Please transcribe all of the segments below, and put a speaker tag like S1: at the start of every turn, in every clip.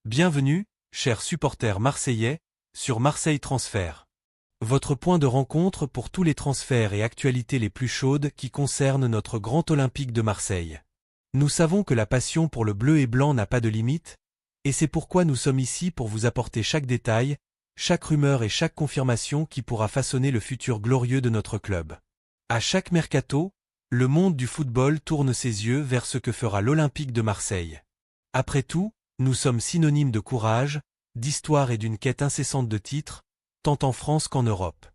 S1: Bienvenue, chers supporters marseillais, sur Marseille Transfert. Votre point de rencontre pour tous les transferts et actualités les plus chaudes qui concernent notre grand Olympique de Marseille. Nous savons que la passion pour le bleu et blanc n'a pas de limite, et c'est pourquoi nous sommes ici pour vous apporter chaque détail, chaque rumeur et chaque confirmation qui pourra façonner le futur glorieux de notre club. À chaque mercato, le monde du football tourne ses yeux vers ce que fera l'Olympique de Marseille. Après tout, nous sommes synonymes de courage, d'histoire et d'une quête incessante de titres, tant en France qu'en Europe.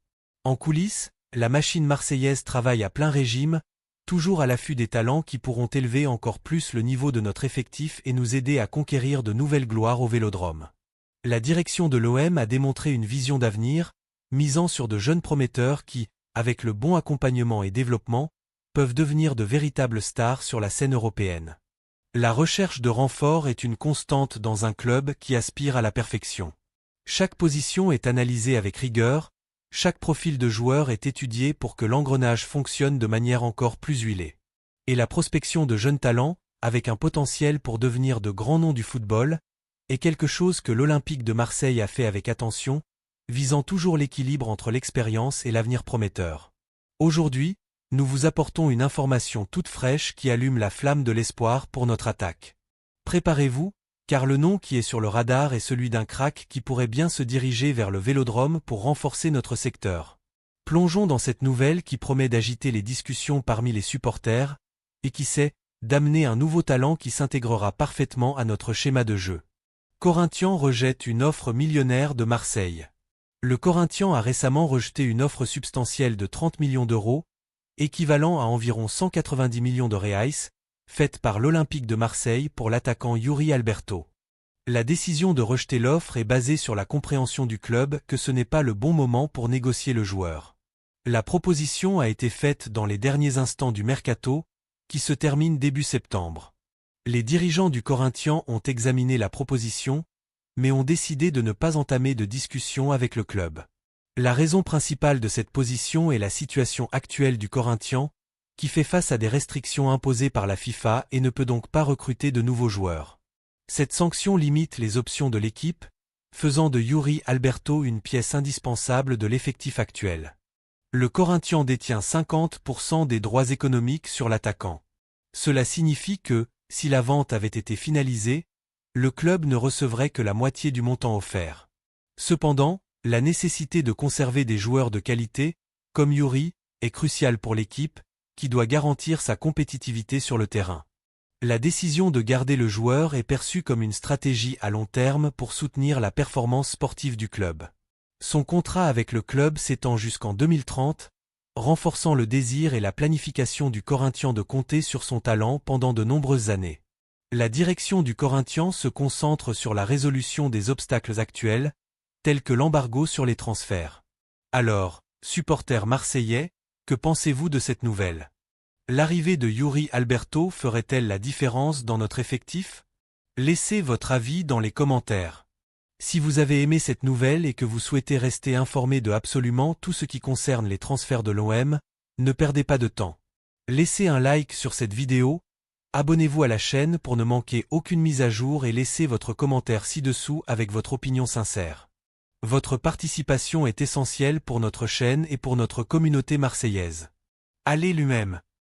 S1: En coulisses, la machine marseillaise travaille à plein régime, toujours à l'affût des talents qui pourront élever encore plus le niveau de notre effectif et nous aider à conquérir de nouvelles gloires au Vélodrome. La direction de l'OM a démontré une vision d'avenir, misant sur de jeunes prometteurs qui, avec le bon accompagnement et développement, peuvent devenir de véritables stars sur la scène européenne. La recherche de renforts est une constante dans un club qui aspire à la perfection. Chaque position est analysée avec rigueur, chaque profil de joueur est étudié pour que l'engrenage fonctionne de manière encore plus huilée. Et la prospection de jeunes talents, avec un potentiel pour devenir de grands noms du football, est quelque chose que l'Olympique de Marseille a fait avec attention, visant toujours l'équilibre entre l'expérience et l'avenir prometteur. Aujourd'hui, nous vous apportons une information toute fraîche qui allume la flamme de l'espoir pour notre attaque. Préparez-vous, car le nom qui est sur le radar est celui d'un crack qui pourrait bien se diriger vers le Vélodrome pour renforcer notre secteur. Plongeons dans cette nouvelle qui promet d'agiter les discussions parmi les supporters, et qui sait, d'amener un nouveau talent qui s'intégrera parfaitement à notre schéma de jeu. Corinthians rejette une offre millionnaire de Marseille. Le Corinthians a récemment rejeté une offre substantielle de 30 millions d'euros, équivalent à environ 190 millions de reais, faite par l'Olympique de Marseille pour l'attaquant Yuri Alberto. La décision de rejeter l'offre est basée sur la compréhension du club que ce n'est pas le bon moment pour négocier le joueur. La proposition a été faite dans les derniers instants du mercato, qui se termine début septembre. Les dirigeants du Corinthians ont examiné la proposition, mais ont décidé de ne pas entamer de discussion avec le club. La raison principale de cette position est la situation actuelle du Corinthians, qui fait face à des restrictions imposées par la FIFA et ne peut donc pas recruter de nouveaux joueurs. Cette sanction limite les options de l'équipe, faisant de Yuri Alberto une pièce indispensable de l'effectif actuel. Le Corinthians détient 50% des droits économiques sur l'attaquant. Cela signifie que, si la vente avait été finalisée, le club ne recevrait que la moitié du montant offert. Cependant, la nécessité de conserver des joueurs de qualité, comme Yuri, est cruciale pour l'équipe, qui doit garantir sa compétitivité sur le terrain. La décision de garder le joueur est perçue comme une stratégie à long terme pour soutenir la performance sportive du club. Son contrat avec le club s'étend jusqu'en 2030, renforçant le désir et la planification du Corinthians de compter sur son talent pendant de nombreuses années. La direction du Corinthians se concentre sur la résolution des obstacles actuels, tels que l'embargo sur les transferts. Alors, supporters marseillais, que pensez-vous de cette nouvelle? L'arrivée de Yuri Alberto ferait-elle la différence dans notre effectif? Laissez votre avis dans les commentaires. Si vous avez aimé cette nouvelle et que vous souhaitez rester informé de absolument tout ce qui concerne les transferts de l'OM, ne perdez pas de temps. Laissez un like sur cette vidéo, abonnez-vous à la chaîne pour ne manquer aucune mise à jour et laissez votre commentaire ci-dessous avec votre opinion sincère. Votre participation est essentielle pour notre chaîne et pour notre communauté marseillaise. Allez l'UM!